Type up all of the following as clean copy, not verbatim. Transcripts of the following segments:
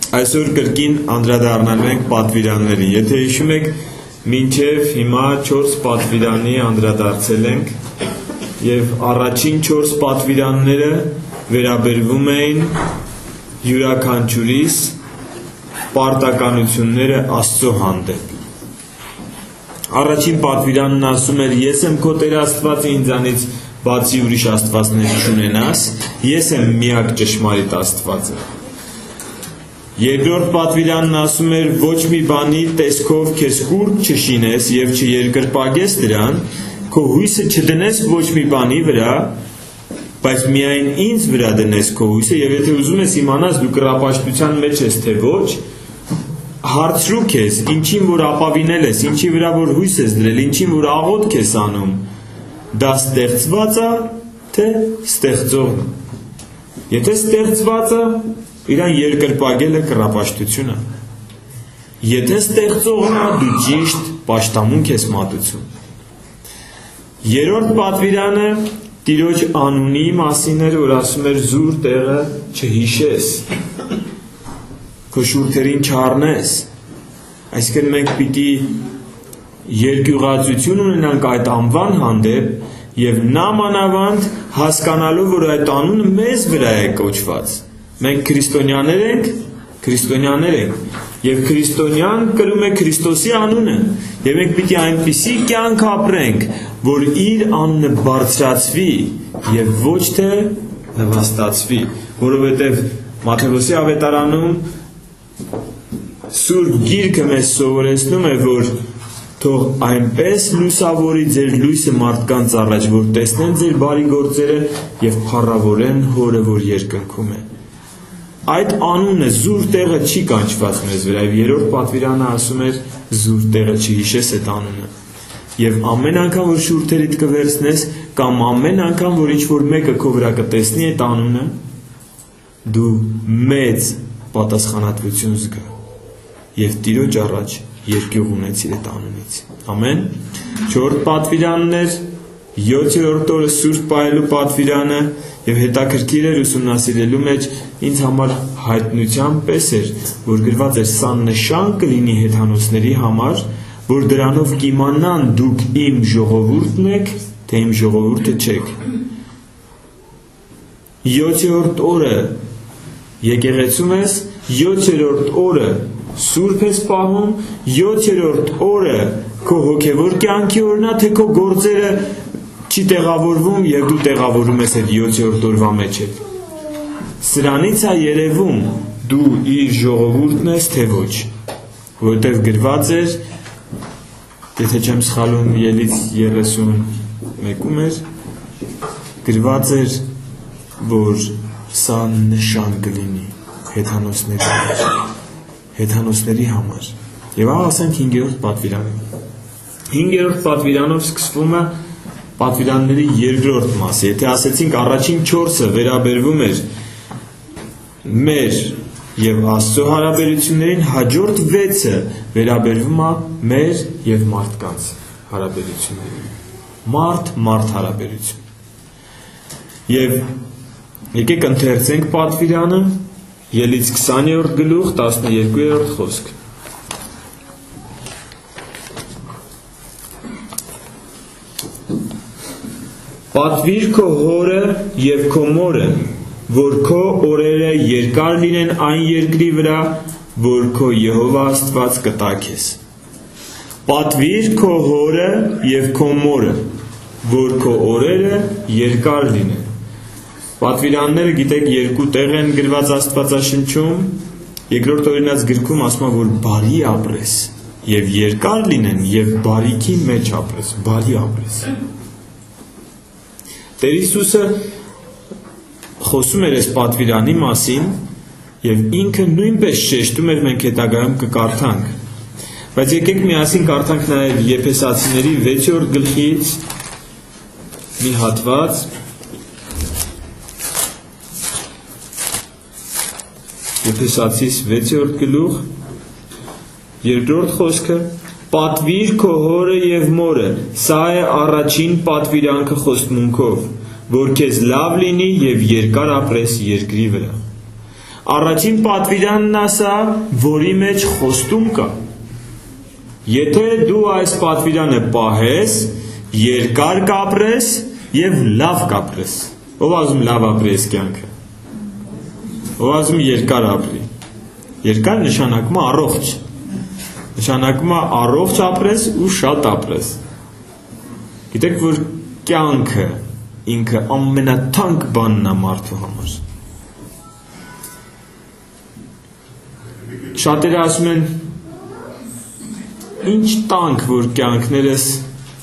Այսօր կրկին անդրադառնալու ենք պատվիրաններին։ Եթե հիշում եք, մինչև հիմա 4 պատվիրանի անդրադարձել ենք եւ առաջին 4 պատվիրանները վերաբերվում էին յուրաքանչյուրիս պարտականությունները Աստծո հանդեպ։ Առաջին պատվիրանն ասում էր. ես եմ քո Տեր Աստվածը, ինձանից բացի ուրիշ աստվածներ չունենաս, ես եմ միակ ճշմարիտ Աստվածը։ Երկրորդ պատվիրանն ասում էր. ոչ մի բանի տեսքով քեզ կուրկ չշինես եւ չերկրպագես դրան, քո հույսը չդնես ոչ մի բանի վրա, բայց միայն ինձ վրա դնես քո հույսը, եւ եթե ուզում ես իմանաս դու կռապաշտության մեջ ես թե ոչ, հարցրու քեզ, ինչին որ ապավինել ես, ինչի վրա որ հույս ես դրել, ինչին որ աղոթք ես անում, դա ստեղծված է թե ստեղծողը։ Եթե ստեղծված է, իրան երկրպագելը կռապաշտություն է։ Եթե ստեղծողն է, դու ճիշտ պաշտամունք ես մատուցում։ Երրորդ պատվիրանը Տիրոջ անունի մասին էր, որ ասում էր զուր տեղը չհիշես, քո շուրթերին չառնես։ Այսինքն մենք պիտի երկյուղածություն ունենանք այդ անվան հանդեպ եւ նամանավանդ հասկանալով, որ այդ անունը մեզ վրա է կոչված։ Մենք քրիստոնյաներ ենք եւ քրիստոնյան կրում է Քրիստոսի անունը եւ մենք պիտի այնպիսի կյանք ապրենք, որ իր անունը բարձրացվի եւ ոչ թե նվաստացվի, որովհետեւ Մատթեոսի ավետարանում Սուրբ Գիրքը մեզ սովորեցնում է, որ թող այնպես լուսավորի ձեր լույսը մարդկանց առաջ, որ տեսնեն ձեր բարի գործերը եւ փառավորեն Հորը, որ երկնքում է։ Այդ անունը զուր տեղը չի կանչված մեզ վրա, եւ երրորդ պատվիրանը ասում էր զուր տեղը չհիշես այդ անունը։ Եվ ամեն անգամ որ շուրթերիդ կվերցնես, կամ ամեն անգամ որ ինչ-որ մեկը քո վրա կտեսնի այդ անունը, դու մեծ պատասխանատվություն զգա եւ Տիրոջ առաջ երկյուղ ունեցիր այդ անունից։ Ամեն։ 4 պատվիրանն էր, 7-րդ օրը Սուրբ պահելու պատվիրանը եւ հետաքրքիր էր ուսումնասիրելու մեջ ինձ համար հայտնության պես էր, որ գրված էր սա նշան կլինի հեթանոսների համար, որ դրանով կիմանան դուք իմ ժողովուրդն եք, թե իմ ժողովուրդը չեք։ 7-րդ օրը եկեղեցում ես, 7-րդ օրը Սուրբ ես պահում, 7-րդ օրը քո հոգևոր կյանքի օրն է, թե քո գործերը չի տեղավորվում եւ դու տեղավորում ես այդ 7-րդ օրվա մեջ։ Սրանից է երևում դու իր ժողովուրդն ես թե ոչ, որովհետեւ գրված էր, եթե չեմ սխալվում, Ելից 31-ում էր, գրված էր, որ սա նշան կլինի հեթանոսների համար։ Եվ ասենք 5-րդ պատվիրանը։ 5-րդ պատվիրանով սկսվում է պատվիրանների երկրորդ մասը։ Եթե ասեցինք առաջին 4-ը վերաբերվում էր մեր եւ Աստծո հարաբերություններին, հաջորդ 6-ը վերաբերվում է մեր եւ մարդկանց հարաբերություններին։ Մարդ հարաբերություն։ Եվ եկեք ընթերցենք պատվիրանը Ելից 20-րդ գլուխ 12-րդ խոսք։ Պատվիր քո հորը եւ քո մորը, որ քո օրերը երկար լինեն այն երկրի վրա, որ քո Եհովա Աստված կտա քեզ։ Պատվիր քո հորը եւ քո մորը, որ քո օրերը երկար լինեն։ Պատվիրանները գիտեք երկու տեղ են գրված Աստվածաշնչում, երկրորդ օրինաց գրքում ասում է, որ բարի ապրես եւ երկար լինեն եւ բարիքի մեջ ապրես, բարի ապրես։ Տեր Հիսուսը խոսում էր այս պատվիրանի մասին եւ ինքը նույնպես շեշտում էր, մենք հետագայում կկարդանք։ Բայց եկեք միասին կարդանք նաեւ Եփեսացիների 6-րդ գլխից մի հատված։ Եփեսացիս 6-րդ գլուխ, երկրորդ խոսքը, պատվիր քո հորը եւ մորը, սա է առաջին պատվիրանքը խոստմունքով, որ քեզ լավ լինի եւ երկար ապրես երկրի վրա։ Առաջին պատվիրանն ասա, որի մեջ խոստում կա։ Եթե դու այս պատվիրանը պահես, երկար կապրես եւ լավ կապրես։ Ով ասում լավ ապրի այս կյանքը։ Ով ասում երկար ապրի։ Երկար նշանակում է առողջ։ Նշանակում է առողջ ապրես ու շատ ապրես։ Գիտեք, որ կյանքը ինքը ամենաթանկ բանն է մարդու համար։ Շատերը ասում են, ինչ տանք, որ կյանքներս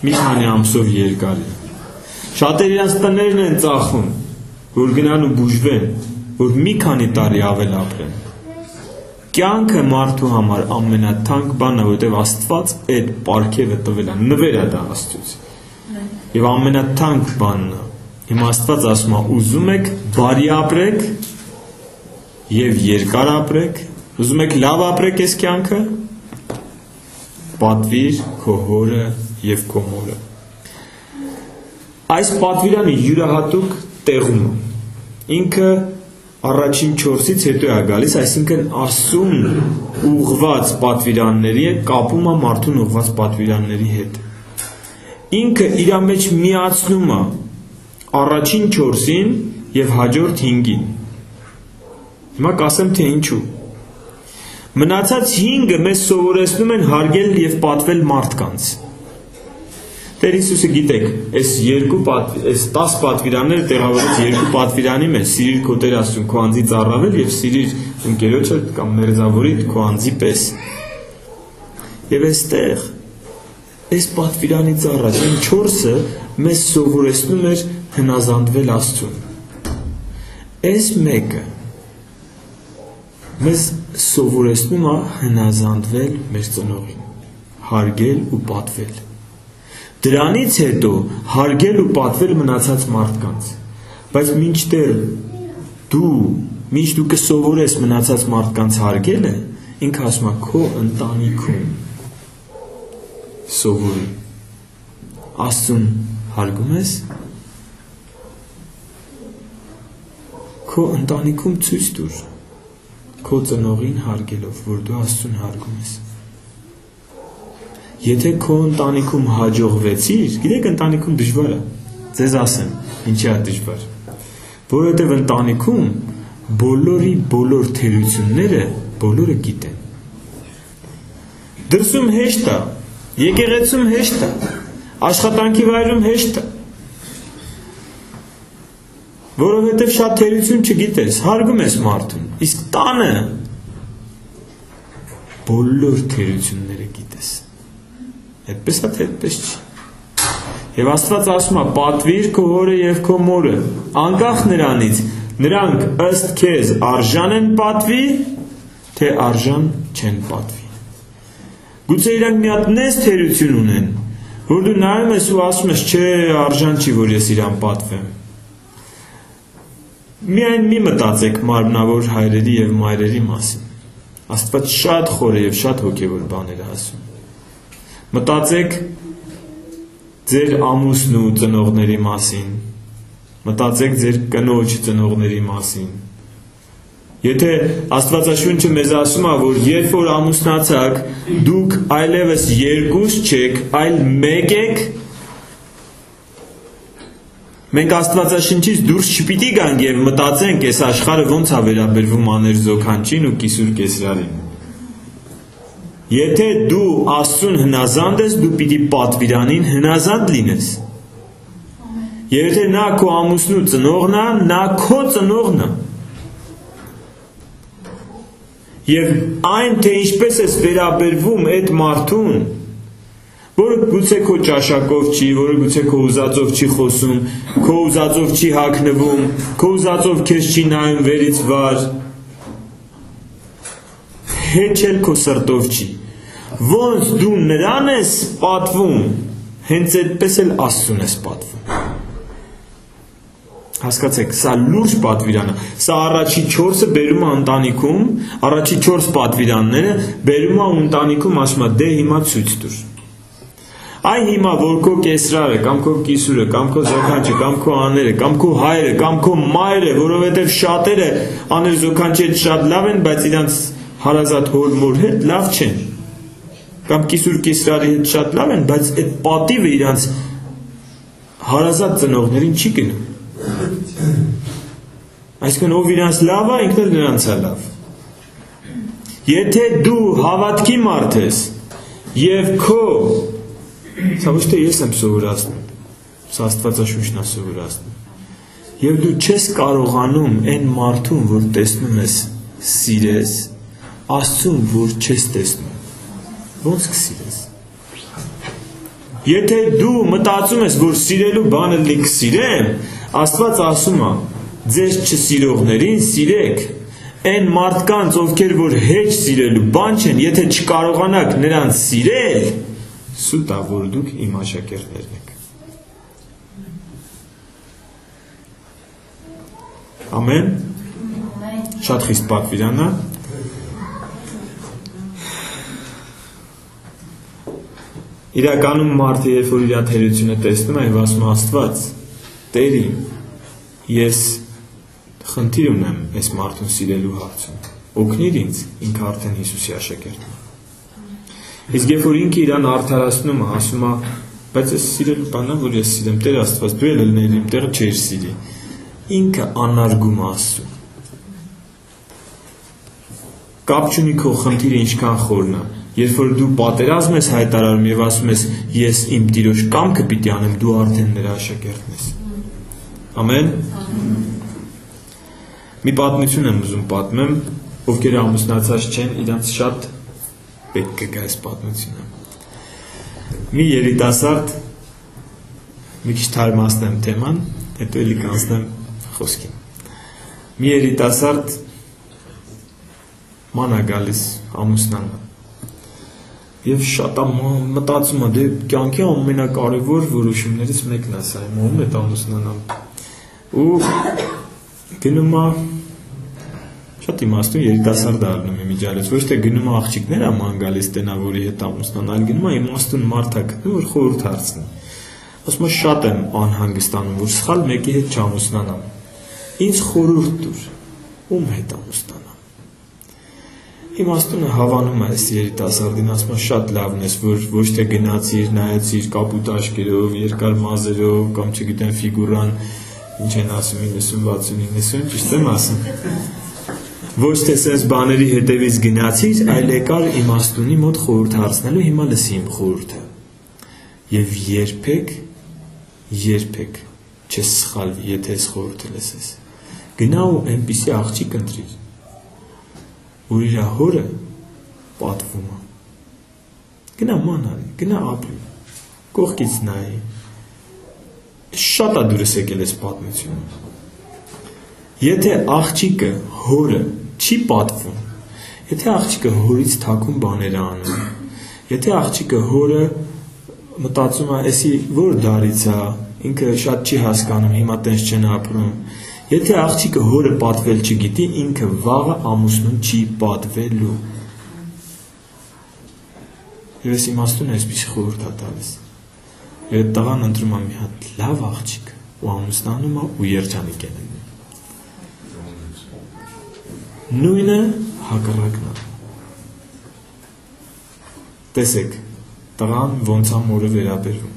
մի քանի ամսով երկար է։ Շատերը իրենց տներն են ծախում, որ գնան ու բուժվեն, որ մի քանի տարի ավել ապրեն։ Կյանքը մարդու համար ամենաթանկ բանն է, որովհետև Աստված այդ պարգևը տվել է, նվեր է դա Աստծուց։ Եվ ամենաթանկ բանն է։ Հիմա Աստված ասում է, ուզում եք բարի ապրեք եւ երկար ապրեք, ուզում եք լավ ապրեք այս կյանքը, պատվիր քո հորը եւ քո մորը։ Այս պատվիրանը յուրահատուկ տեղում է։ Ինքը առաջին 4-ից հետո է գալիս, այսինքն Աստծուն ուղղված պատվիրանների է կապում է մարդուն ուղղված պատվիրանների հետ։ Ինքը իր մեջ միացնում է առաջին 4-ին եւ հաջորդ 5-ին։ Հիմա կասեմ թե ինչու։ Մնացած 5-ը մեզ սովորեցնում են հարգել եւ պատվել մարդկանց։ Տեր Հիսուսը գիտեք, այս 10 պատվիրանները տեղավորած 2 պատվիրանի մեջ սիրիր քո Տեր Աստծուն քո անձի ծառավել եւ սիրիր ընկերոջը կամ մերձավորիդ քո անձի պես։ Եվ այստեղ այս պատվիրանից առաջ այն 4-ը մեզ սովորեցնում էր հնազանդվել Աստծուն։ Այս մեկը մեզ սովորեցնում է հնազանդվել մեր ծնողին, հարգել ու պատվել։ Դրանից հետո հարգել ու պատվել մնացած մարդկանց, բայց մինչդեռ դու կսովորես մնացած մարդկանց հարգելը, ինքը ասում է քո ընտանիքում սովորի։ Աստծուն հարգում ես, քո ընտանիքում ցույց տուր, քո ծնողին հարգելով, որ դու Աստծուն հարգում ես։ Եթե քո ընտանիքում հաջողվեցիր, գիտեք ընտանիքում դժվար է, ձեզ ասեմ, ինչի է դժվար, որովհետև ընտանիքում բոլորի բոլոր թերությունները բոլորը գիտեն։ Դրսում հեշտ է, եկեղեցում հեշտ է, աշխատանքի վայրում հեշտ է, որովհետև շատ թերություն չգիտես, հարգում ես մարդուն, իսկ տանը բոլոր թերությունները գիտես։ Այդպես է, թե այդպես չի։ Եվ Աստված ասում է, պատվիր քո հորը եւ քո մորը, անկախ նրանից, նրանք ըստ քեզ արժան են պատվի, թե արժան չեն պատվի։ Գուցե իրանք մի հատ նես թերություն ունեն, որ դու նայում ես ու ասում ես, չէ, արժան չի, որ ես իրան պատվեմ։ Միայն մի մտածեք մարմնավոր հայրերի եւ մայրերի մասին։ Աստված շատ խոր եւ շատ հոգեվոր բաներ է ասում։ Մտածեք ձեր ամուսնու ծնողների մասին, մտածեք ձեր կնոջ ծնողների մասին։ Եթե Աստվածաշունչը մեզ ասում է, որ երբ որ ամուսնացաք, դուք այլևս 2 չեք, այլ 1 եք, մենք Աստվածաշնչից դուրս չպիտի գանք եւ մտածենք, այս աշխարհը ոնց է վերաբերվում աներ Զոքանչին ու Կիսուր Կեսրարին։ Եթե դու Աստծուն հնազանդ ես, դու պիտի պատվիրանին հնազանդ լինես։ Եթե նա քո ամուսնու ծնողն է, նա քո ծնողն է։ Եվ այն, թե ինչպես ես վերաբերվում այդ մարդուն, որը գուցե քո ճաշակով չի, որը գուցե քո ուզածով չի խոսում, քո ուզածով չի հագնվում, քո ուզածով քեզ չի նայում վերից վար, հեչ էլ քո սրտով չի։ Ոնց դու նրան ես պատվում, հենց այդպես էլ Աստծուն ես պատվում։ Հասկացեք, սա լուրջ պատվիրան է։ Սա առաջի 4-ը բերում է ընտանիքում, առաջի 4 պատվիրանները բերում է ընտանիքում, ասում է դե հիմա ցույց տուր։ Այ հիմա որ քո կեսրարը, կամ քո կիսուրը, կամ քո զոքանչը, կամ քո աները, կամ քո հայրը, կամ քո մայրը, որովհետև շատերը աներ զոքանչի հետ շատ լավ են, բայց իրանց հարազատ հոր մոր հետ լավ չեն։ Կամ կիսուր կեսրարի հետ շատ լավ են, բայց այդ պատիվը իրանց հարազատ ծնողներին չի գնում։ Այսինքն ով իրանց լավ է, ինքն էլ նրանց է լավ։ Եթե դու հավատքի մարդ ես եւ քո, սա ոչ թե ես եմ սովորացնում, սա Աստվածաշունչն է սովորացնում, եւ դու չես կարողանում այն մարդուն, որ տեսնում ես, սիրես, Աստծուն, որ չես տեսնում, ոնց կսիրես։ Եթե դու մտածում ես, որ սիրելու բանը լի կսիրեմ, Աստված ասում է, ձեզ չսիրողներին սիրեք, այն մարդկանց, ովքեր որ հեչ սիրելու բան չեն, եթե չկարողանաք նրանց սիրել, սուտ է, որ դուք իմ աշակերտներն եք։ Ամեն։ Շատ խիստ պատվիրան է։ Իրականում մարդը, երբ որ իր թերությունը տեսնում է, ասում է Աստված, Տեր իմ, ես խնդիր ունեմ այս մարդուն սիրելու հարցում, օգնիր ինձ, ինքը արդեն Հիսուսի աշակերտն է։ Իսկ երբ որ ինքը իրան արդարացնում է, ասում է, բայց ես սիրելու բանն է, որ ես սիրեմ, Տեր Աստված, դու էլ ելներ իմ տեղը չես սիրի, ինքը անարգում է ասում։ Կապ չունի քո խնդիրը ինչքան խորն է, երբ որ դու պատերազմ ես հայտարարում եւ ասում ես, ես իմ Տիրոջ կամքը պիտի անեմ, դու արդեն նրա աշակերտն ես։ Ամեն։ Մի պատմություն եմ ուզում պատմեմ, ովքեր ամուսնացած չեն, իրանց շատ պետք կգա այս պատմությունը։ Մի երիտասարդ, մի քիչ թարմացնեմ թեման, հետո էլի կանցնեմ խոսքին։ Մի երիտասարդ ման է գալիս ամուսնանա։ Եվ շատ մտածում է, դե կյանքի ամենակարևոր որոշումներից մեկն է սա, ում է ամուսնանալ։ Ու գնում է շատ իմաստուն երիտասարդ առնում է միջալից, ոչ թե գնում է աղջիկներ ման գալիս տենավորի հետ ամուսնանալ, գնում է իմաստուն մարդ է գտնում, որ խորհուրդ հարցնի։ Ասում է շատ եմ անհանգստանում, որ սխալ մեկի հետ չամուսնանամ։ Ինձ խորհուրդ տուր, ում հետ ամուսնանամ։ Իմաստունը հավանում է այս երիտասարդին, ասում է շատ լավն ես, որ ոչ թե գնացիր, նայեցիր կապուտ աչքերով, երկար մազերով, կամ չգիտեմ ֆիգուրան, ինչ են ասում 90-60-90, ճիշտ եմ ասում։ Ոչ թե սենց բաների հետևից գնացիր, այլ եկար իմաստունի մոտ խորհուրդ հարցնելու, հիմա լսի իմ խորհուրդը։ Եվ երբեք չես սխալվի, եթե այս խորհուրդը լսես։ Գնա ու այնպիսի աղջիկ ընտրիր, որ իր հորը պատվում է։ Գնա ման արի, գնա ապրի, կողքից նայի։ Շատ է դուրս եկել այս պատմությունը։ Եթե աղջիկը հորը չի պատվում, եթե աղջիկը հորից թաքուն բաներ անում, եթե աղջիկը հորը մտածում է, էսի որ դարից է, ինքը շատ չի հասկանում, հիմա տենց չեն ապրում, եթե աղջիկը հորը պատվել չգիտի, ինքը վաղը ամուսնուն չի պատվելու։ Եվ ես իմաստուն այսպես խորհուրդ է տալիս։ Եվ տղան ընտրում է մի հատ լավ աղջիկ ու ամուսնանում է ու երջանիկ է լինում։ Նույնը հակառակն է։ Տեսեք, տղան ոնց է մորը վերաբերվում։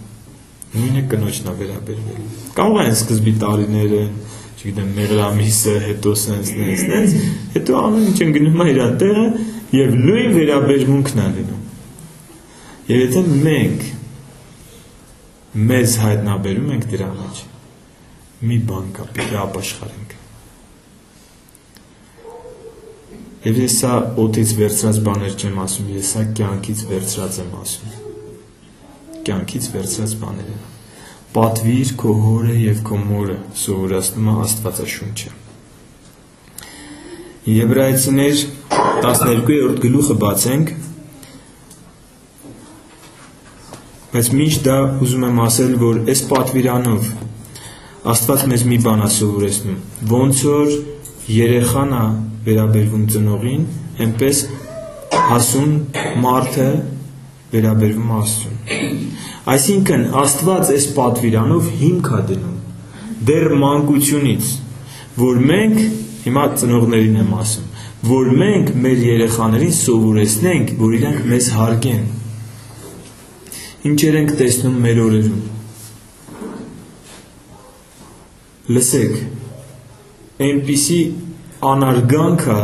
Նույնը կնոջն է վերաբերվել։ Կարող են սկզբի տարիները, չգիտեմ, մեղրամիսը, հետո սենց, հետո ամեն ինչ ընկնում է իր տեղը եւ նույն վերաբերմունքն է լինում։ Եվ եթե մենք մեզ հայտնաբերում ենք դրա մեջ, մի բան կա, պիտի ապաշխարենք։ Եվ ես սա օդից վերցրած բաներ չեմ ասում, ես սա կյանքից վերցրած եմ ասում։ Կյանքից վերցրած բաներ են։ Պատվիր քո հորը եւ քո մորը, սովորացնում է Աստվածաշունչը։ Եբրայեցիներ 12-րդ գլուխը բացենք, բայց միշտ դա ուզում եմ ասել, որ այս պատվիրանով Աստված մեզ մի բան է սովորեցնում, ոնց որ երեխան է վերաբերվում ծնողին, այնպես հասուն մարդը վերաբերվում Աստծուն։ Այսինքն Աստված այս պատվիրանով հիմք է դնում դեռ մանկությունից, որ մենք, հիմա ծնողներին եմ ասում, որ մենք մեր երեխաներին սովորեցնենք, որ իրենք մեզ հարգեն։ Ինչեր ենք տեսնում մեր օրերում։ Լսեք, այնպիսի անարգանքը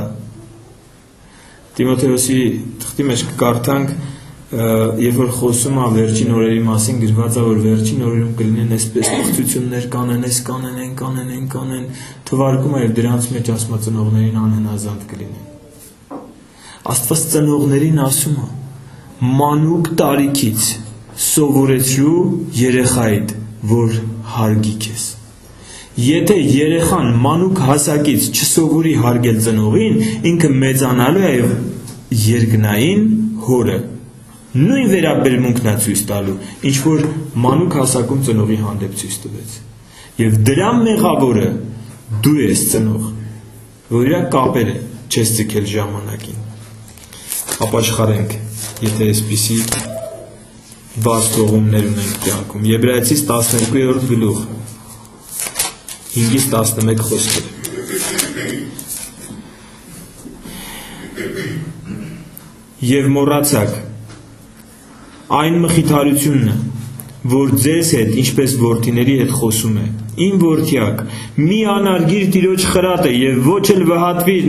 Տիմոթեոսի թղթի մեջ կկարդանք, երբ որ խոսում է վերջին օրերի մասին, գրված է, որ վերջին օրերում կլինեն այսպես պղծություններ կանեն, թվարկում է եւ դրանց մեջ ասում է ծնողներին անհնազանդ կլինեն։ Աստված ծնողներին ասում է. մանուկ տարիքից սովորեցրու երեխայիդ, որ հարգի քեզ։ Եթե երեխան մանուկ հասակից չսովորի հարգել ծնողին, ինքը մեծանալու է եւ երկնային հորը նույն վերաբերմունքն է ցույց տալու, ինչ որ մանուկ հասակում ծնողի հանդեպ ցույց տվեց։ Եվ դրա մեղավորը դու ես ծնող, որ իր կապերը չես ցկել ժամանակին։ Ապաշխարենք, եթե այսպիսի բաց թողումներ ունենք կյանքում։ Եբրայեցիս 12-րդ գլուխ 5-ից 11 խոսքեր։ Եվ մոռացաք այն մխիթարությունը, որ ձեզ հետ, ինչպես որդիների հետ խոսում է, իմ որդյակ, մի անարգիր Տիրոջ խրատը եւ ոչ էլ վհատվիր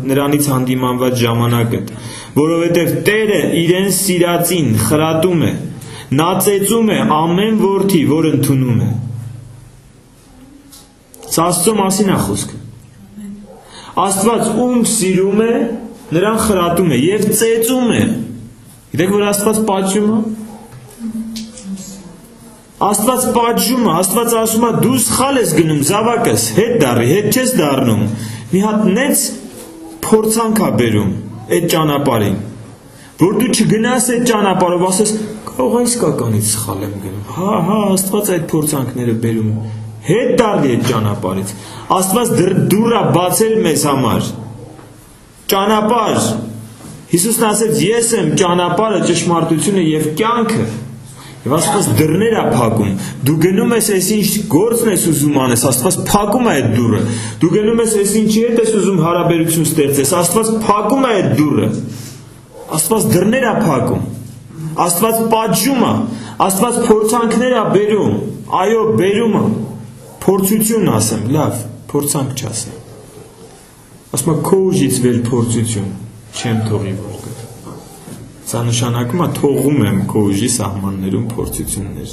նրանից հանդիմանված ժամանակդ, որովհետեւ Տերը իրեն սիրածին խրատում է, նա ծեծում է ամեն որդի, որ ընդունում է։ Սա Աստծո մասին է խոսքը։ Աստված ում սիրում է, նրան խրատում է եւ ծեծում է։ Գիտեք, որ Աստված պատժում է։ Աստված պատժում է, Աստված ասում է դու սխալ ես գնում, զավակս, հետ դառի, հետ չես դառնում։ Մի հատ նենց փորձանք է բերում այդ ճանապարհին, որ դու չգնաս այդ ճանապարհով, ասես կարող է իսկականից սխալ եմ գնում։ Հա, Աստված այդ փորձանքները բերում։ Հետ դառի այդ ճանապարհից։ Աստված դուռը բացել մեզ համար։ Ճանապարհ։ Հիսուսն ասեց. ես եմ ճանապարհը, ճշմարտությունը եւ կյանքը։ Եվ Աստված դռներ է փակում։ Դու գնում ես, այսինչ գործն ես ուզում անես, Աստված փակում է այդ դուռը։ Դու գնում ես, այսինչի հետ ես ուզում հարաբերություն ստեղծես, Աստված փակում է այդ դուռը։ Աստված դռներ է փակում։ Աստված պատժում է, Աստված փորձանքներ է բերում։ Այո, բերում է։ Փորձություն ասեմ, լավ, փորձանք չասեմ։ Ասում է քո ուժից վեր փորձություն չեմ թողի որ գա։ Սա նշանակում է թողում եմ քո ուժի սահմաններում փորձություններ։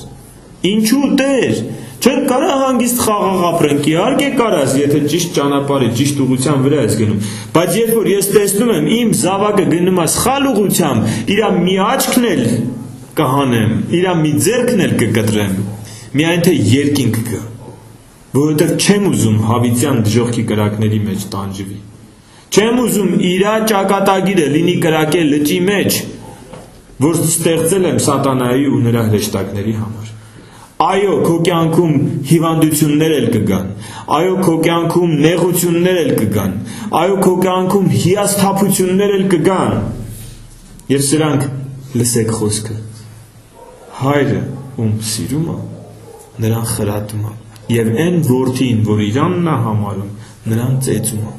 Ինչու Տեր, չեմ կարա հանգիստ խաղաղ ապրենք, իհարկե կարաս, եթե ճիշտ ճանապարհի, ճիշտ ուղղության վրա ես գնում, բայց երբ որ ես տեսնում եմ իմ զավակը գնում է սխալ ուղղությամբ, իրա մի աչքն էլ կհանեմ, իրա մի ձեռքն էլ կկտրեմ, միայն թե երկինք գա, որովհետև չեմ ուզում հավիտյան դժոխքի կրակների մեջ տանջվի։ Չեմ ուզում իրա ճակատագիրը լինի կրակել լճի մեջ, որ ստեղծել եմ սատանայի ու նրա հրեշտակների համար։ Այո, քո կյանքում հիվանդություններ էլ կգան, այո, քո կյանքում նեղություններ էլ կգան, այո, քո կյանքում հիասթափություններ էլ կգան։ Եվ սրանք լսեք խոսքը։ Հայրը, ում սիրում է, նրան խրատում է, եւ այն որդին, որ իրանն է համարում, նրան ծեծում է։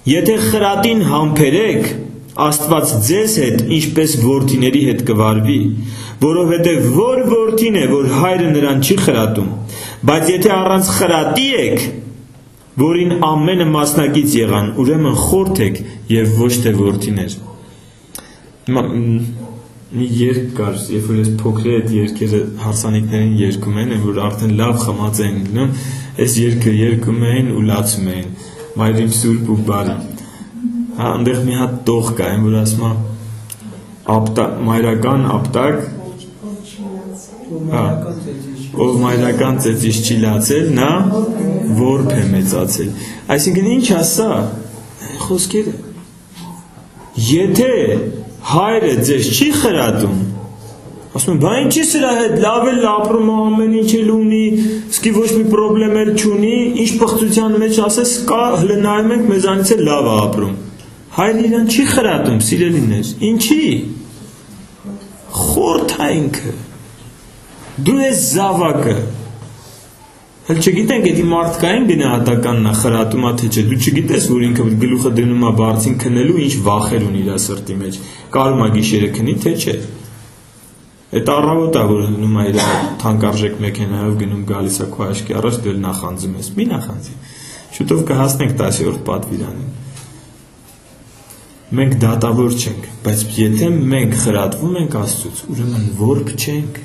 Եթե խրատին համբերեք, Աստված ձեզ հետ ինչպես որդիների հետ կվարվի, որովհետև որ որդին է, որ հայրը նրան չի խրատում, բայց եթե առանց խրատի եք, որին ամենը մասնակից եղան, ուրեմն խորթ եք եւ ոչ թե որդիներ։ Մի երգ կար, երբ որ ես փոքր այդ երգերը հարսանիքներին երգում են, որ արդեն լավ խմած են գնում, այս երգը երգում էին ու լացում էին, մայրիմ սուրբ ու բարի։ Հա, այնտեղ մի հատ տող կա, այն որ ասում է մայրական ապտակ, ով մայրական ծեծիչ չի լացել, նա որբ է մեծացել։ Այսինքն ինչ է սա, խոսքերը։ Եթե հայրը ձեզ չի խրատում, ասում եմ, բա ինչի սրա հետ լավ էլ ապրում ամեն ինչ էլ ունի, սկի ոչ մի պրոբլեմ էլ չունի, ինչ պղծության մեջ ասես կա, հլնայում ենք մեզանից էլ լավ է ապրում։ Հայրն իրան չի խրատում, սիրելիներ, ինչի? Խորթ է ինքը, դու ես զավակը, հել չգիտենք, էդի մարդկային գնահատականն է խրատում է թե չէ, դու չգիտես, որ ինքը գլուխը դնում է բարձին քնելու, ինչ վախեր ունի իր սրտի մեջ, կարում է գիշերը քնի, թե չէ։ Այդ առավոտ է, որ դնում է իր թանկարժեք մեքենայով գնում գալիս է քո աչքի առաջ, դու նախանձում ես, մի նախանձի, շուտով կհասնենք 10-րդ պատվիրանին։ Մենք դատավոր չենք, բայց եթե մենք խրատվում ենք Աստծուց, ուրեմն որբ չենք,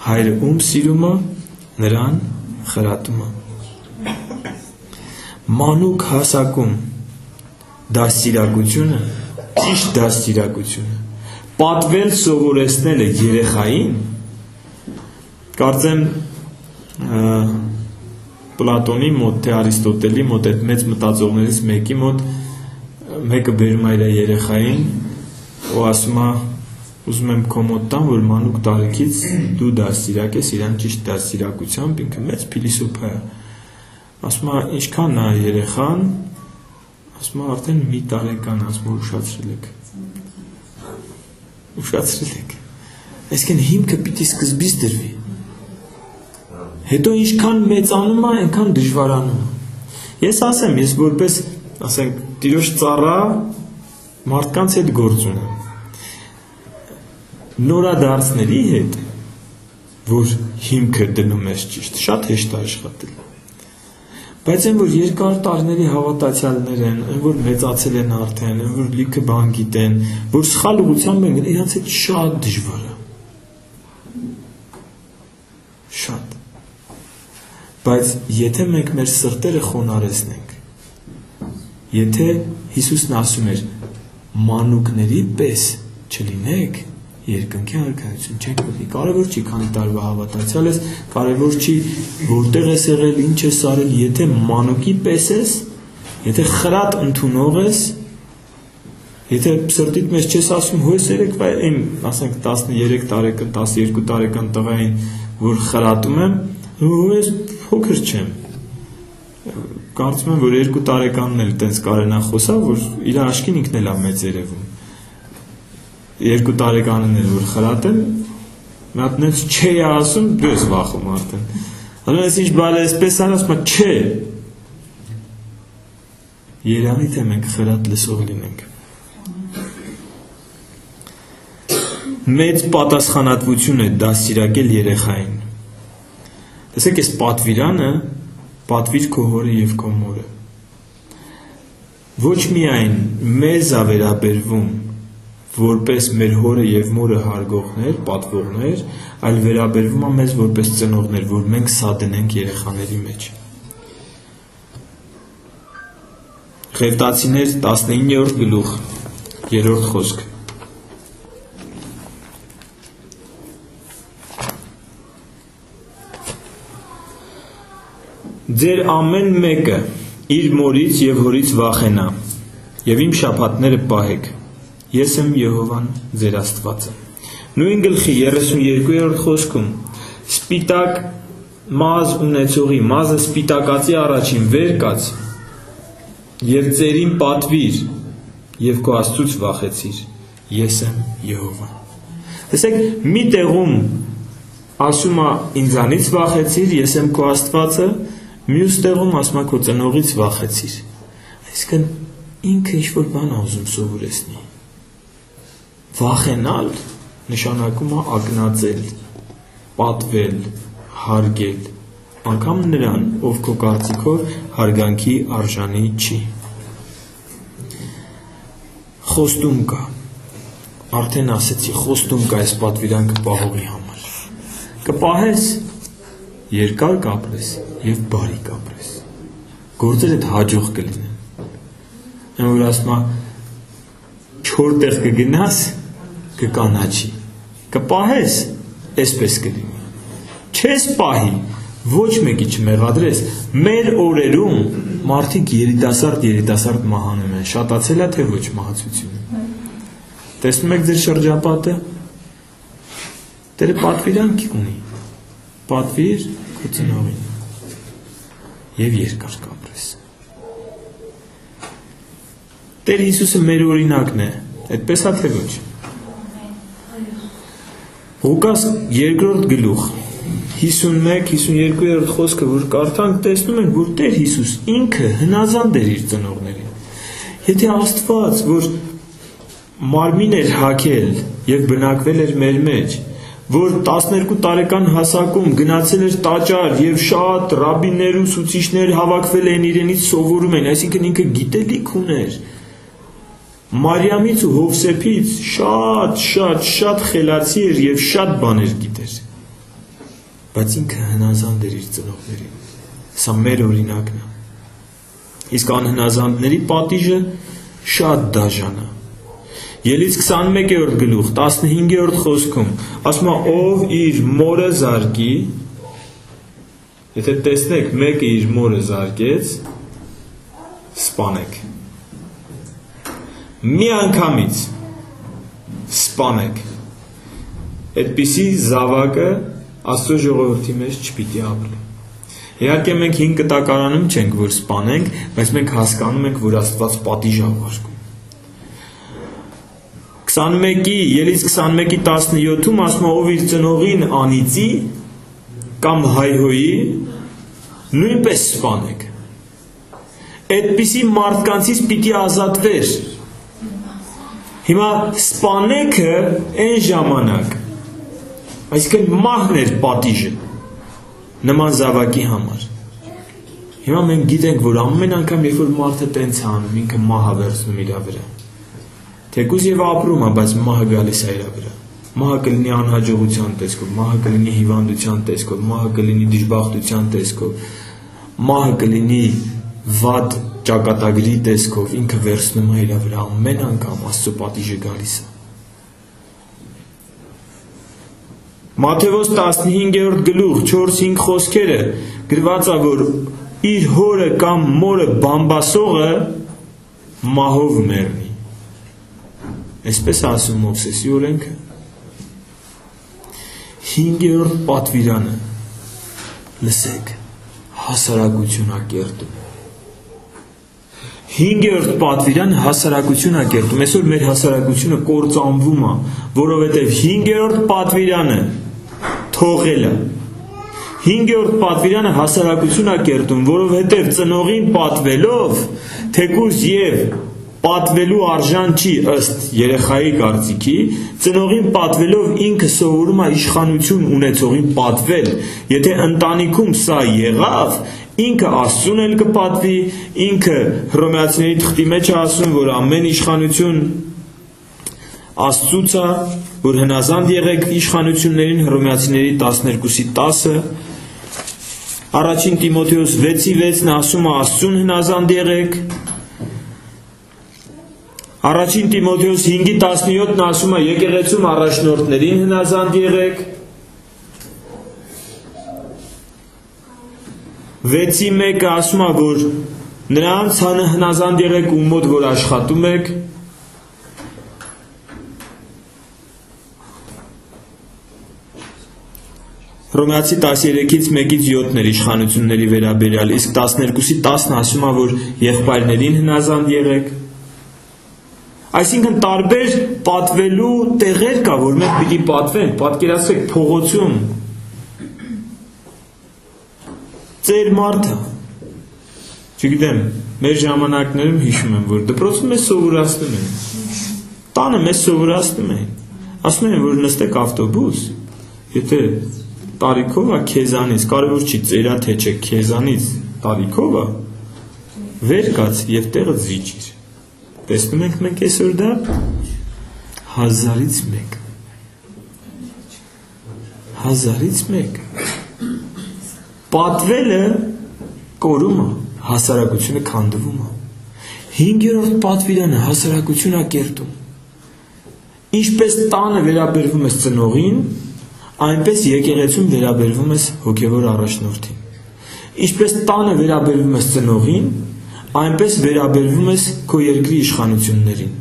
հայրը ում սիրում է, նրան խրատում է։ Մանուկ հասակում դաստիարակությունը, ճիշտ դաստիարակությունը, պատվել սովորեցնելը երեխային, կարծեմ Պլատոնի մոտ, թե Արիստոտելի մոտ, այդ մեծ մտածողներից մեկի մոտ, մեկը բերում է իր երեխային, ու ասում է, ուզում եմ քո մոտ տամ, որ մանուկ տարիքից դու դաստիարակ ես իրան ճիշտ դաստիարակությամբ, ինքը մեծ փիլիսոփա է։ Ասում է, ինչքան նա երեխան, ասում է, արդեն մի տարեկան, ասում է, ուշացրել եք։ Այսինքն հիմքը պիտի սկզբից դրվի։ Հետո ինչքան մեծանում է, այնքան դժվարանում է։ Ես ասեմ, ես որպես, ասենք, տիրոջ ծառա մարդկանց հետ գործ ունեմ։ Նորադարձների հետ, որ հիմքը դնում ես ճիշտ, շատ հեշտ է աշխատել։ Բայց այն, որ երկար տարիների հավատացյալներ են, այն, որ մեծացել են արդեն, այն, որ լիքը բան գիտեն, որ սխալ ուղղությամբ են, իրանց հետ շատ դժվար է։ Շատ։ Բայց եթե մենք մեր սրտերը խոնարհեցնենք, եթե Հիսուսն ասում էր մանուկների պես չլինեք, երկնքի արքայություն չեք պետք։ Կարևոր չի քանի տարվա հավատացյալ ես, կարևոր չի որտեղ ես եղել, ինչ ես արել, եթե մանուկի պես ես, եթե խրատ ընդունող ես, եթե սրտիդ մեջ չես ասում հույս երեկվա այն, ասենք 13 տարեկան, 12 տարեկան տղային, որ խրատում եմ, հույս փոքր չեմ։ Կարծում եմ, որ 2 տարեկանն էլ տենց կարենա խոսա, որ իր աչքին ինքն էլ է մեծ երևում։ 2 տարեկանն էլ որ խրատեն, մի հատ նենց չէ ասում, դու ես վախում արդեն։ Ասում ես ինչ բալ է, այսպես ասում է, չէ։ Երանի թե մենք խրատ լսող լինենք։ Մեծ պատասխանատվություն է դաստիարակել երեխային։ Տեսեք, այս պատվիրանը պատվիր քո հորը և քո մորը։ Ոչ միայն մեզ է վերաբերվում որպես մեր հորը և մորը հարգողներ, պատվողներ, այլ վերաբերվում է մեզ որպես ծնողներ, որ մենք սա դնենք երեխաների մեջ։ Ղևտացիներ 19-րդ գլուխ, 3-րդ խոսք։ Ձեր ամեն մեկը իր մորից և հորից վախենա, և իմ շաբաթները պահեք, ես եմ Եհովան ձեր Աստվածը։ Նույն գլխի 32-րդ խոսքում սպիտակ մազ ունեցողի, մազը սպիտակացի առաջին վեր կաց, և ծերին պատվիր, և քո Աստծուց վախեցիր, ես եմ Եհովան։ Տեսեք, մի տեղում ասում է ինձանից վախեցիր, ես եմ քո Աստվածը, մյուս տեղում ասում է քո ծնողից վախեցիր։ Այսինքն ինքը ինչ-որ բան է ուզում սովորեցնի։ Վախենալ նշանակում է ակնածել, պատվել, հարգել, անգամ նրան, ով քո կարծիքով հարգանքի արժանի չի։ Խոստում կա, արդեն ասեցի, խոստում կա այս պատվիրանքը պահողի համար։ Կպահես, երկար կապրես և բարի կապրես։ Գործերդ հաջող կլինեն։ Այն որ ասում է, 4 տեղ կգնաս, կկանաչի։ Կպահես, այսպես կլինի։ Չես պահի, ոչ մեկի չմեղադրես։ Մեր օրերում մարդիկ երիտասարդ մահանում են, շատացել է թե ոչ մահացությունը։ Տեսնում եք ձեր շրջապատը, Տերը պատվիրանք ունի, պատվիր քո ծնողին և երկար կապրես։ Տեր Հիսուսը մեր օրինակն է, այդպես է թե ոչ։ Ղուկաս 2-րդ գլուխ 51-52-րդ խոսքը որ կարդանք, տեսնում ենք, որ Տեր Հիսուս ինքը հնազանդ էր իր ծնողներին։ Եթե Աստված, որ մարմին էր հագել եւ բնակվել էր մեր մեջ, որ 12 տարեկան հասակում գնացել էր տաճար եւ շատ ռաբիներ ու ուսուցիչներ հավաքվել են իրենից սովորում են, այսինքն ինքը գիտելիք ուներ։ Մարիամից ու Հովսեփից շատ խելացի էր եւ շատ բաներ գիտեր։ Բայց ինքը հնազանդ էր իր ծնողներին։ Սա մեր օրինակն է։ Իսկ անհնազանդների պատիժը շատ դաժան է։ Ելից 21-րդ գլուխ 15-րդ խոսքում ասում է ով իր մորը զարկի, եթե տեսնեք մեկը իր մորը զարկեց, սպանեք։ Մի անգամից սպանեք։ Այդպիսի զավակը Աստծո ժողովրդի մեջ չպիտի ապրի։ Իհարկե մենք 5 կտակարանում չենք, որ սպանենք, բայց մենք հասկանում ենք, որ Աստված պատիժ է ուղարկում։ 21-ի 17-ում ասում է ով իր ծնողին անիծի կամ հայհոյի, նույնպես սպանեք։ Այդպիսի մարդկանցից պիտի ազատվեր։ Հիմա սպանեքը այն ժամանակ, այսինքն մահն էր պատիժը նման զավակի համար։ Հիմա մենք գիտենք, որ ամեն անգամ երբ որ մարդը տենց է անում, ինքը մահ է վերցնում իր վրա։ Թեկուզ եւ ապրում է, բայց մահը գալիս է իր վրա։ Մահը կլինի անհաջողության տեսքով, մահը կլինի հիվանդության տեսքով, մահը կլինի դժբախտության տեսքով, մահը կլինի վատ ճակատագրի տեսքով, ինքը վերցնում է իր վրա ամեն անգամ Աստծո պատիժը գալիս է։ Մատթեոս 15-րդ գլուխ 4-5 խոսքերը գրված է, որ իր հորը կամ մորը բամբասողը մահով մեռնի։ Այսպես ասում Մովսեսի օրենքը։ 5-րդ պատվիրանը լսեք, հասարակություն է կերտում։ 5-րդ պատվիրանը հասարակություն է կերտում։ Այսօր մեր հասարակությունը կործանվում է, որովհետև 5-րդ պատվիրանը թողել է։ 5-րդ պատվիրանը հասարակություն է կերտում, որովհետև ծնողին պատվելով, թեկուզ եւ պատվելու արժան չի ըստ երեխայի կարծիքի, ծնողին պատվելով ինքը սովորում է իշխանություն ունեցողին պատվել, եթե ընտանիքում սա եղավ, ինքը Աստծուն էլ կպատվի, ինքը Հռոմեացիների թղթի մեջ է ասում, որ ամեն իշխանություն Աստծուց է, որ հնազանդ եղեք իշխանություններին, Հռոմեացիների 12:10, Առաջին Տիմոթեոս 6:6-ն ասում է Աստծուն հնազանդ եղեք, Առաջին Տիմոթեոս 5:17-ն ասում է եկեղեցում առաջնորդներին հնազանդ եղեք, 6:1-ը ասում է, որ նրանց հնազանդ եղեք ում մոտ որ աշխատում եք, Հռոմեացի 13:1-7-ներ իշխանությունների վերաբերյալ, իսկ 12:10-ն ասում է, որ եղբայրներին հնազանդ եղեք։ Այսինքն տարբեր պատվելու տեղեր կա, որ մենք պիտի պատվենք, պատկերացրեք փողոցում ծեր մարդը, չգիտեմ, մեր ժամանակներում հիշում եմ, որ դպրոցում մեզ սովորացնում են, տանը մեզ սովորացնում են, ասում են, որ նստեք ավտոբուս, եթե տարիքով է քեզանից, կարևոր չի ծերա թե չէ, քեզանից տարիքով է, վեր կաց և տեղը զիջիր։ Տեսնում ենք մենք այսօր դա 1000-ից 1 պատվելը կորում է, հասարակությունը քանդվում է։ 5-րդ պատվիրանը հասարակություն է կերտում։ Ինչպես տանը վերաբերվում ես ծնողին, այնպես եկեղեցում վերաբերվում ես հոգևոր առաջնորդին։ Ինչպես տանը վերաբերվում ես ծնողին, այնպես վերաբերվում ես քո երկրի իշխանություններին։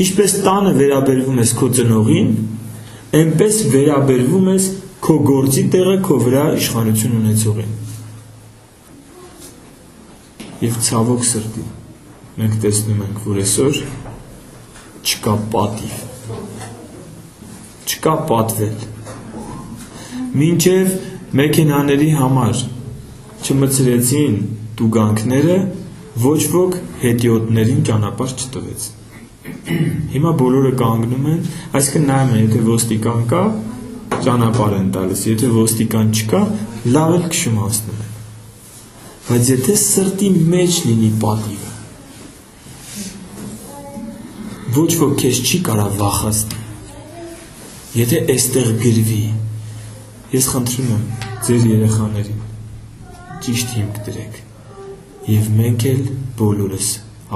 Ինչպես տանը վերաբերվում ես քո ծնողին, այնպես վերաբերվում ես քո գործի տեղը քո վրա իշխանություն ունեցողին։ Եվ ցավոք սրտի, մենք տեսնում ենք, որ այսօր չկա պատիվ, չկա պատվել, մինչև մեքենաների համար չմցրեցին տուգանքները, ոչ ոք հետիոտներին ճանապարհ չտվեց։ Հիմա բոլորը կանգնում են, այսինքն նայում են, եթե ոստիկան կա, ճանապարհ են տալիս, եթե ոստիկան չկա, լավ էլ քշումացնում են։ Բայց եթե սրտի մեջ լինի պատիվը, ոչ ոք քեզ չի կարող վախեցնել։ Եթե այստեղ գրվի, ես խնդրում եմ ձեր երեխաներին ճիշտ հիմք դրեք եւ մենք էլ բոլորս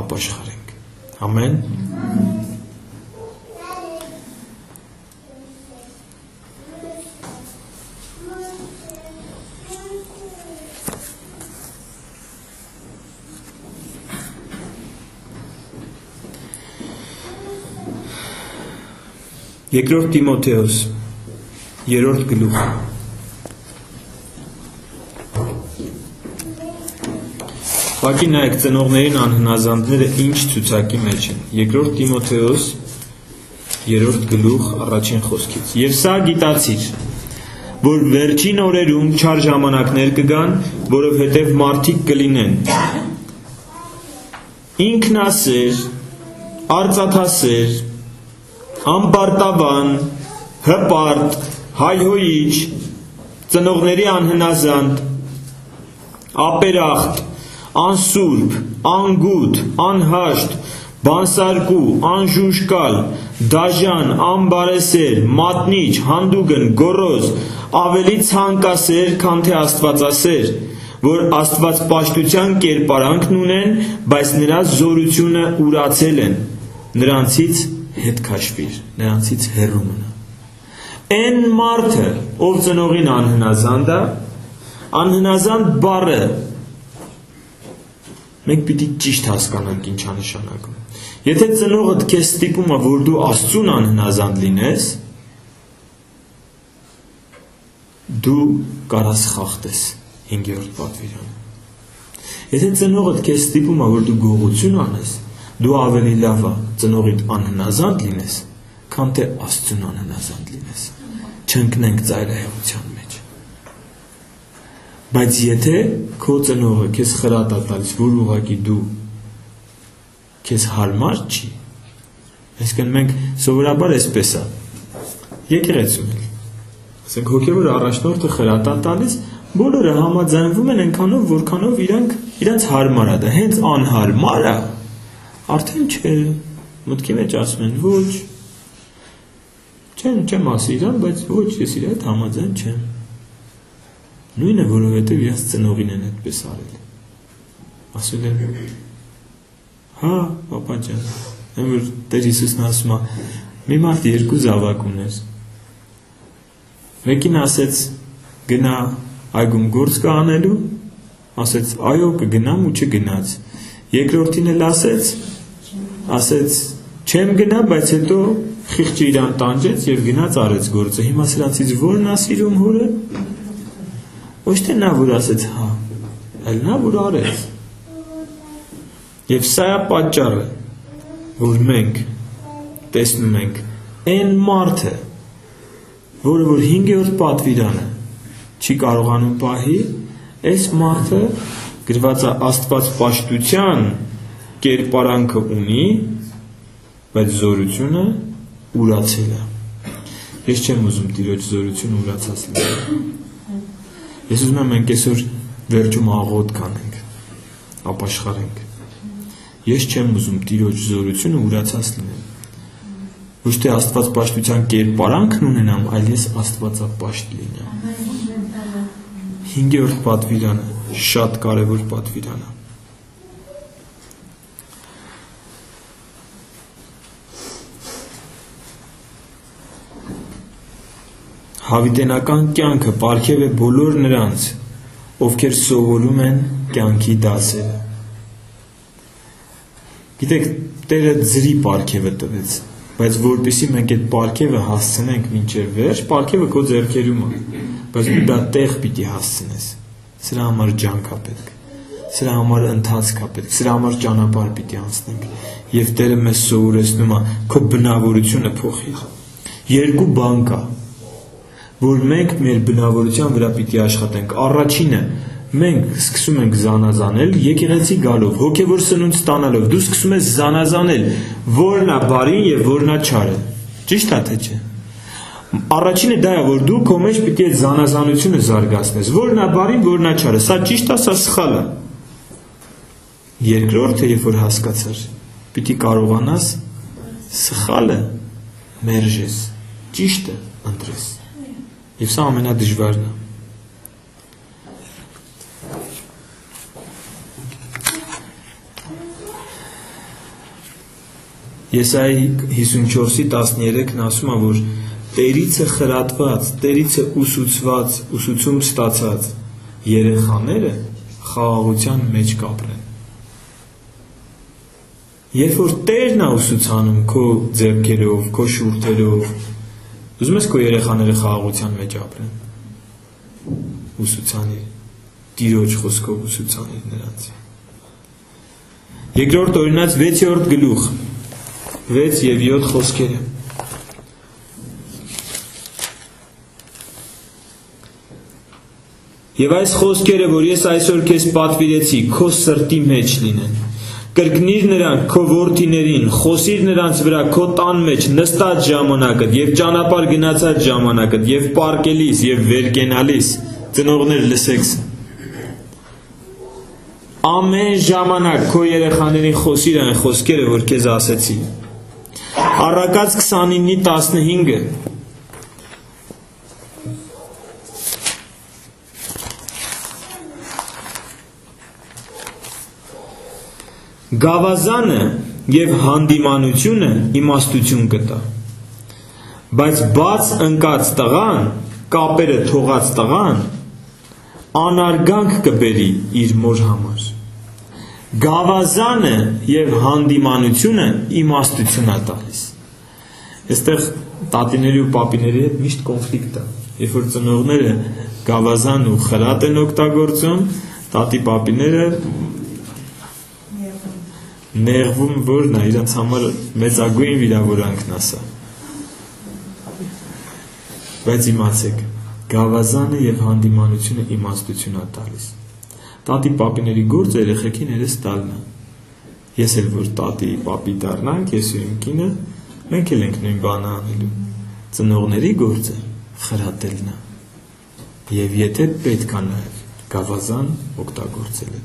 ապաշխարենք։ Ամեն։ Երկրորդ Տիմոթեոս 3-րդ գլուխ Ուղղակի նայեք ծնողներին անհնազանդները ինչ ցուցակի մեջ են։ Երկրորդ Տիմոթեոս 3-րդ գլուխ առաջին խոսքից։ Եվ սա գիտացիր, որ վերջին օրերում չար ժամանակներ կգան, որովհետև մարդիկ կլինեն ինքնասեր, արծաթասեր, ամբարտավան, հպարտ, հայհոյիչ, ծնողների անհնազանդ, ապերախտ, անսուրբ, անգութ, անհաշտ, բանսարկու, անժուժկալ, դաժան, անբարեսեր, մատնիչ, հանդուգն, գոռոզ, ավելի ցանկասեր, քան թե աստվածասեր, որ աստվածպաշտության կերպարանքն ունեն, բայց նրա զորությունը ուրացել են, նրանցից հետ քաշվիր, նրանցից հեռու մնա։ Այն մարդը, ով ծնողին անհնազանդ է, անհնազանդ բառը մենք պիտի ճիշտ հասկանանք ինչա նշանակում։ Եթե ծնողդ քեզ ստիպում է, որ դու Աստծուն անհնազանդ լինես, դու կարաս խախտես 5-րդ պատվիրանը։ Եթե ծնողդ քեզ ստիպում է, որ դու գողություն անես, դու ավելի լավ է ծնողիդ անհնազանդ լինես, քան թե Աստծուն անհնազանդ լինես։ Չընկնենք ծայրահեղության մեջ։ Բայց եթե քո ծնողը քեզ խրատ է տալիս, որ ուղղակի դու քեզ հարմար չի, այսինքն մենք սովորաբար այսպես է, եկեղեցում ենք, ասենք հոգևոր առաջնորդը խրատ է տալիս, բոլորը համաձայնվում են այնքանով, որքանով իրանց հարմար է, դա հենց անհարմար է, արդեն չէ, մտքի մեջ ասում են, ոչ, չեմ ասի իրան, բայց ոչ, ես իր հետ համաձայն չեմ։ Նույնը, որովհետև իրենց ծնողին են այդպես արել։ Ասել են, հա, պապա ջան, որ Տեր Հիսուսն ասում է, մի մարդ 2 զավակ ուներ։ Մեկին ասեց, գնա այգում գործ կա անելու, ասեց, այո, կգնամ ու չգնաց։ Երկրորդին էլ ասեց, չեմ գնա, բայց հետո խիղճը իրան տանջեց եւ գնաց արեց գործը։ Հիմա սրանցից որն է սիրում հորը։ Ոչ թե նա որ ասեց հա, այլ նա որ արեց։ Եվ սա է պատճառը, որ մենք տեսնում ենք այն մարդը, որը որ 5-րդ պատվիրանը չի կարողանում պահի, այս մարդը գրված է աստվածպաշտության կերպարանքը ունի, բայց զորությունը ուրացել է։ Ես չեմ ուզում Տիրոջ զորությունը ուրացած լինել։ Ես ուզում եմ մենք այսօր վերջում աղոթք անենք, ապաշխարենք։ Ես չեմ ուզում Տիրոջ զորությունը ուրացած լինել։ Ոչ թե աստվածպաշտության կերպարանքն ունենամ, այլ ես աստվածապաշտ լինեմ։ 5-րդ պատվիրանը շատ կարևոր պատվիրան է։ Հավիտենական կյանքը պարգև է բոլոր նրանց, ովքեր սովորում են կյանքի դասերը։ Գիտեք, Տերը ձրի պարգևը տվեց, բայց որպեսզի մենք այդ պարգևը հասցնենք մինչև վերջ, պարգևը քո ձեռքերում է, բայց դու դա տեղ պիտի հասցնես։ Սրա համար ջանք է պետք։ Սրա համար ընթացք է պետք, սրա համար ճանապարհ պիտի անցնենք։ Եվ Տերը մեզ սովորեցնում է քո բնավորությունը փոխել։ Երկու բան կա, որ մենք մեր բնավորության վրա պիտի աշխատենք։ Առաջինը, մենք սկսում ենք զանազանել եկեղեցի գալով, հոգևոր սնունդ ստանալով, դու սկսում ես զանազանել որն է բարին եւ որն է չարը։ Ճիշտ է թե չէ։ Առաջինը դա է, որ դու քո մեջ պիտի այդ զանազանությունը զարգացնես, որն է բարին, որն է չարը։ Սա ճիշտ է, սա սխալ է։ Երկրորդը, երբ որ հասկացար, պիտի կարողանաս սխալը մերժես, ճիշտը ընտրես։ Եվ սա ամենադժվարն է։ Եսայի 54:13-ն ասում է, որ Տերից է խրատված, Տերից է ուսուցված, ուսուցում ստացած երեխաները խաղաղության մեջ կապրեն։ Երբ որ Տերն է ուսուցանում քո ձեռքերով, քո շուրթերով, ուզում ես քո երեխաները խաղաղության մեջ ապրեն։ Ուսուցանիր, Տիրոջ խոսքով ուսուցանիր նրանց։ Երկրորդ օրինաց 6-րդ գլուխ 6 եւ 7 խոսքերը։ Եվ այս խոսքերը, որ ես այսօր քեզ պատվիրեցի, քո սրտի մեջ լինեն։ Կրկնիր նրանք քո որդիներին, խոսիր նրանց վրա քո տան մեջ նստած ժամանակդ եւ ճանապարհ գնացած ժամանակդ եւ պարկելիս եւ վեր կենալիս, ծնողներ լսեք։ Ամեն ժամանակ քո երեխաներին խոսիր այն խոսքերը, որ քեզ ասեցի։ Առակաց 29:15 Գավազանը եւ հանդիմանությունը իմաստություն կտա, բայց բաց ընկած տղան, կապերը թողած տղան անարգանք կբերի իր մոր համար։ Գավազանը եւ հանդիմանությունը իմաստություն է տալիս։ Այստեղ տատիների ու պապիների հետ միշտ կոնֆլիկտ է։ Երբ որ ծնողները գավազան ու խրատ են օգտագործում, տատի պապիները նեղվում, որն է իրենց համար մեծագույն վիրավորանքն է սա։ Բայց իմացեք, գավազանը եւ հանդիմանությունը իմաստություն է տալիս։ Տատի պապիների գործը երեխեքին երես տալն է։ Ես էլ որ տատի պապի դառնանք, ես ու իմ կինը, մենք էլ ենք նույն բանը անելու։ Ծնողների գործը խրատելն է։ Եվ եթե պետք է նաեւ գավազան օգտագործել է։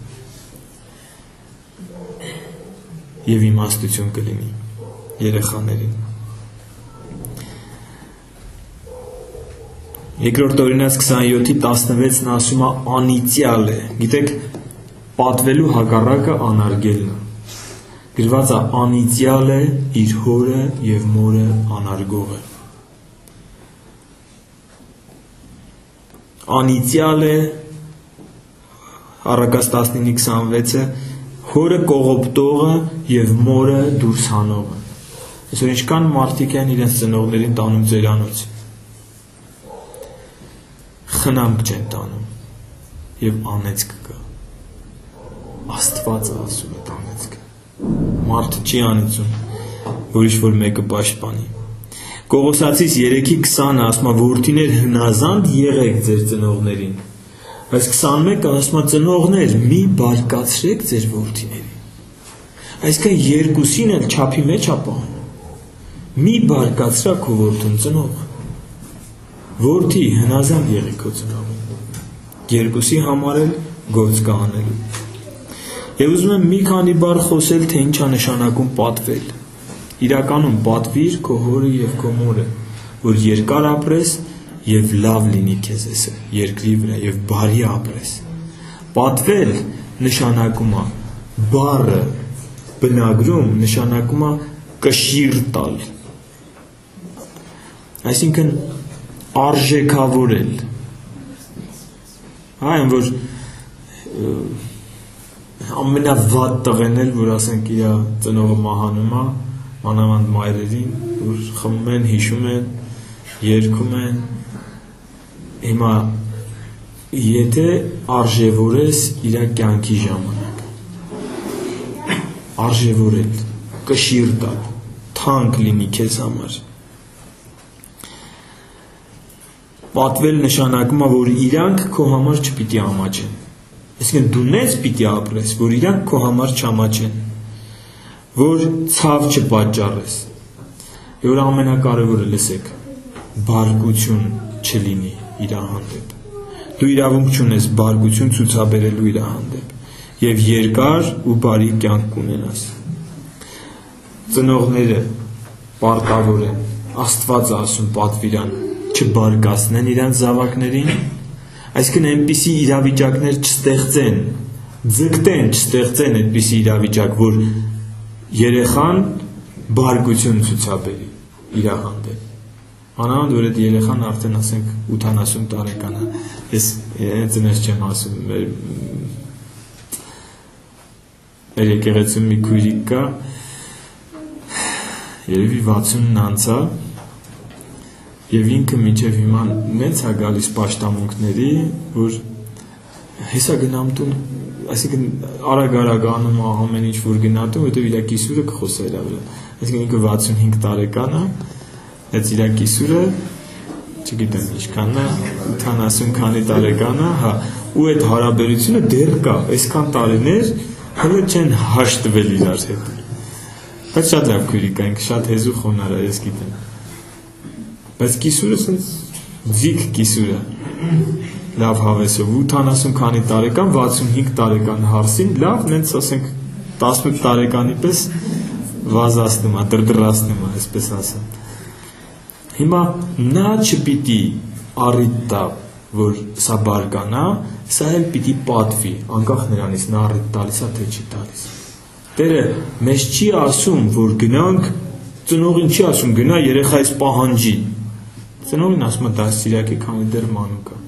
Եվ իմաստություն կլինի երեխաներին։ Երկրորդ օրինաց 27:16-ն ասում է անիծյալ է։ Գիտեք, պատվելու հակառակը անարգելն է։ Գրված է անիծյալ է իր հորը եւ մորը անարգողը։ Անիծյալ է Առակաց 19:26-ը հորը կողոպտողը եւ մորը դուրս հանողը։ Այսօր ինչքան մարդիկ են իրենց ծնողներին տանում ձերանոց։ Խնամք չեն տանում եւ անեծք կա։ Աստված ասում է անեծքը։ Մարդը չի անիծում, որ ինչ-որ մեկը պաշտպանի։ Կողոսացիս 3:20-ը ասում է որդիներ հնազանդ եղեք ձեր ծնողներին։ Բայց 21-ը ասում է ծնողներ մի բարկացրեք ձեր որդիներին։ Այսինքն երկուսին էլ չափի մեջ է պահում։ Մի բարկացրա քո որդուն ծնողը։ Որդի հնազանդ եղեք քո ծնողին։ Երկուսի համար էլ գործ կա անելու։ Եվ ուզում եմ մի քանի բառ խոսել, թե ինչ է նշանակում պատվել։ Իրականում պատվիր քո հորը եւ քո մորը, որ երկար ապրես եւ լավ լինի քեզ էսը երկրի վրա եւ բարի ապրես։ Պատվել նշանակում է բառը բնագրում նշանակում է կշիռ տալ։ Այսինքն արժեքավորել։ Այն որ ամենավատ տղեն էլ, որ ասենք իր ծնողը մահանում է, մանավանդ մայրերին, որ խմում են, հիշում են, երգում են, հիմա եթե արժևորես իր կյանքի ժամանակ, արժևորել, կշիռ տալ, թանկ լինի քեզ համար։ Պատվել նշանակում է, որ իրանք քո համար չպիտի ամաչեն։ Այսինքն դու նես պիտի ապրես, որ իրանք քո համար չամաչեն, որ ցավ չպատճառես։ Որ ամենակարևորը լսեք, բարկություն չլինի իր հանդեպ։ Դու իրավունք չունես բարկություն ցուցաբերելու իր հանդեպ եւ երկար ու բարի կյանք կունենաս։ Ծնողները պարտավոր են, Աստված ասում պատվիրան, չբարկացնեն իրանց զավակներին, այսինքն այնպիսի իրավիճակներ չստեղծեն, ձգտեն չստեղծեն այդպիսի իրավիճակ, որ երեխան բարկություն ցուցաբերի իր հանդեպ։ Անանդ որ այդ երեխան արդեն ասենք 80 տարեկան է։ Ես հենց այնպես չեմ ասում, մեր եկեղեցում մի քույրիկ կա, երևի 60-ն անցա, եւ ինքը մինչեւ հիմա նենց է գալիս պաշտամունքների, որ հեսա գնամ տուն, այսինքն արագ անում ամեն ինչ որ գնատում, որտեղ իր կիսուրը կխոսա իր վրա։ Այսինքն ինքը 65 տարեկան է, այդ իր կիսուրը, չգիտեմ ինչքանն է, 80 քանի տարեկան է, հա, ու այդ հարաբերությունը դեռ կա, այսքան տարիներ հələ չեն հաշտվել իրար հետ։ Բայց շատ լավ քույրիկ է, ինքը շատ հեզու խոնարհ է, ես գիտեմ։ Բայց կիսուրը սենց ձիգ կիսուրը, լավ հավեսով, 80 քանի տարեկան, 65 տարեկան հարսին, լավ, նենց ասենք 11 տարեկանի պես վազացնում է, դրդրացնում է, այսպես ասեմ։ Հիմա նա չպիտի առիթ տա, որ սա բարկանա, սա էլ պիտի պատվի, անկախ նրանից նա առիթ տալիս է, թե չի տալիս։ Տերը մեզ չի ասում, որ գնանք, ծնողին չի ասում, գնա երեխայից պահանջի։ Ծնողին ասում է դաստիարակի, քանի դեռ մանուկ է։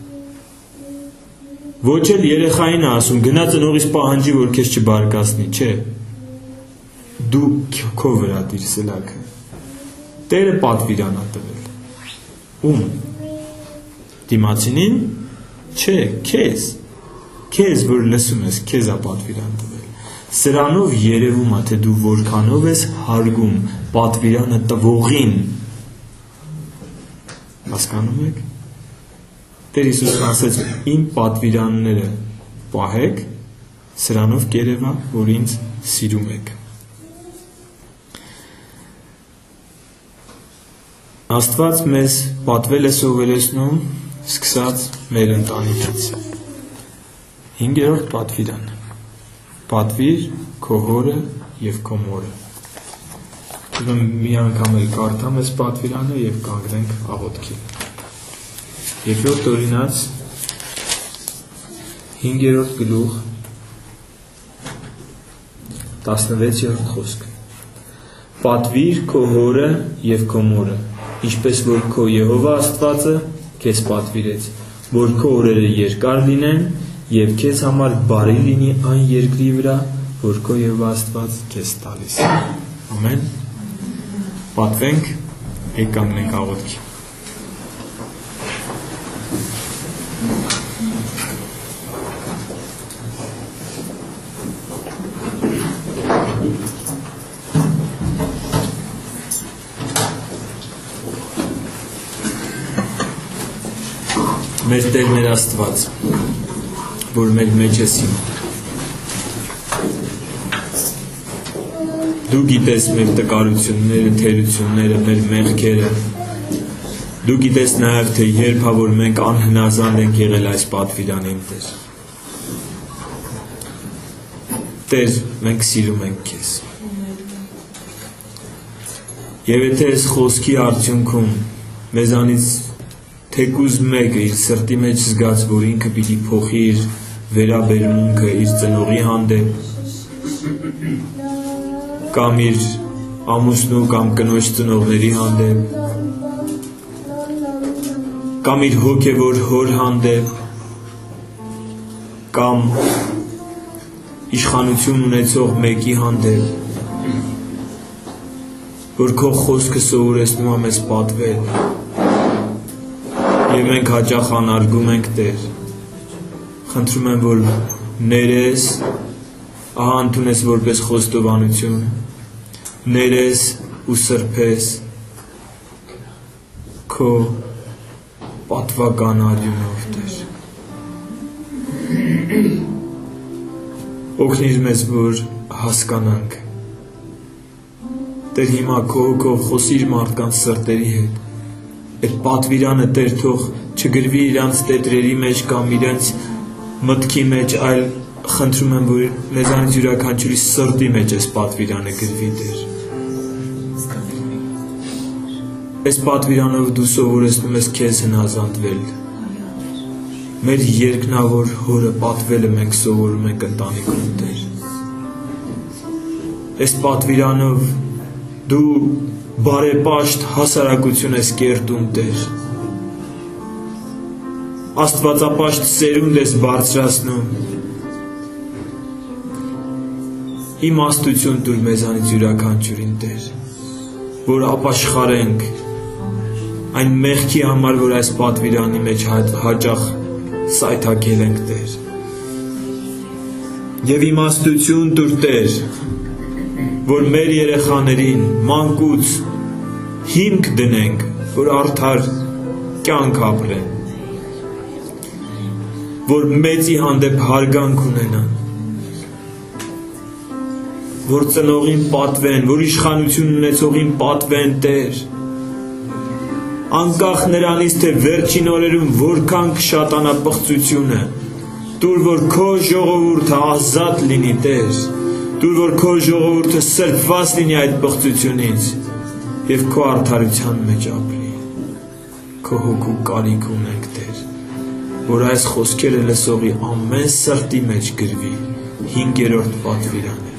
Ոչ էլ երեխային ասում, գնա ծնողից պահանջի, որ քեզ չբարկացնի, չէ։ Դու քո վրա դիր սլաքը։ Տերը պատվիրան է տվել։ Ում։ Դիմացինին, չէ, քեզ, որ լսում ես, քեզ է պատվիրան տվել։ Սրանով երևում է, թե դու որքանով ես հարգում պատվիրանը տվողին։ Հասկանում եք։ Տեր Հիսուսն ասաց, իմ պատվիրանները պահեք, սրանով կերևա, որ ինձ սիրում եք։ Աստված մեզ պատվել է սովորեցնում, սկսած մեր ընտանիքից։ 5-րդ պատվիրան։ Պատվիր քո հորը և քո մորը։ Մի անգամ էլ կարդամ այս պատվիրանը և կանգնենք աղոթքի։ Երկրորդ օրինաց 5-րդ գլուխ 16-րդ խոսք։ Պատվիր քո հորը և քո մորը, ինչպես որ քո Եհովա Աստվածը քեզ պատվիրեց, որ քո օրերը երկար լինեն և քեզ համար բարի լինի այն երկրի վրա, որ քո Եհովա Աստված քեզ տալիս։ Ամեն։ Պատվենք, եք կանգնենք աղոթքի։ Մեր Տեր մեր Աստված, որ մեր մեջ ես իմ։ Դու գիտես մեր տկարությունները, թերությունները, մեր մեղքերը։ Դու գիտես նաև, թե երբ որ մենք անհնազանդ ենք եղել այս պատվիրանին, Տեր։ Տեր, մենք սիրում ենք քեզ։ Եվ եթե այս խոսքի արդյունքում մեզանից թեկուզ մեկը իր սրտի մեջ զգաց, որ ինքը պիտի փոխի իր վերաբերմունքը իր ծնողի հանդեպ, կամ իր ամուսնու կամ կնոջ ծնողների հանդեպ, կամ իր հոգևոր հոր հանդեպ, կամ իշխանություն ունեցող մեկի հանդեպ, որ քո խոսքը սովորեցնում է մեզ պատվել, և մենք հաճախ անարգում ենք, Տեր, Խնդրում եմ, որ ներես, ահա ընդունես որպես խոստովանություն, ներես ու սրբես քո պատվական արյունով, Տեր։ Օգնիր մեզ, որ հասկանանք։ Տեր, հիմա քո հոգով խոսիր մարդկանց սրտերի հետ։ Այդ պատվիրանը, Տեր, թող չգրվի իրանց տետրերի մեջ կամ իրենց մտքի մեջ, այլ խնդրում եմ, որ մեզանից յուրաքանչյուրի սրտի մեջ այս պատվիրանը գրվի, Տեր։ Այս պատվիրանով դու սովորեցնում ես քեզ հնազանդվել։ Մեր երկնավոր հորը պատվելը մենք սովորում ենք ընտանիքում, Տեր։ Այս պատվիրանով դու բարեպաշտ հասարակություն ես կերտում, Տեր։ Աստվածապաշտ սերունդ ես բարձրացնում։ Իմաստություն տուր մեզանից յուրաքանչյուրին, Տեր, որ ապաշխարենք այն մեղքի համար, որ այս պատվիրանի մեջ հաճախ սայթաքել ենք, Տեր։ Եվ իմաստություն տուր, Տեր, որ մեր երեխաներին մանկուց հիմք դնենք, որ արդար կյանք ապրեն, որ մեծի հանդեպ հարգանք ունենան, որ ծնողին պատվեն, որ իշխանություն ունեցողին պատվեն, Տեր, անկախ նրանից, թե վերջին օրերում որքան կշատանա պղծությունը, տուր, որ քո ժողովուրդը ազատ լինի, Տեր, տուր, որ քո ժողովուրդը սրբված լինի այդ պղծությունից և քո արդարության մեջ ապրի։ Քո հոգու կարիք ունենք, Տեր, որ այս խոսքերը լսողի ամեն սրտի մեջ գրվի 5-րդ պատվիրանը,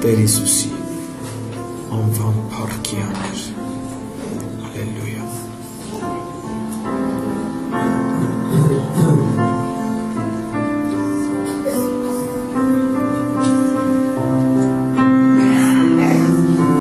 Տեր Հիսուսի անվան փառքի համար։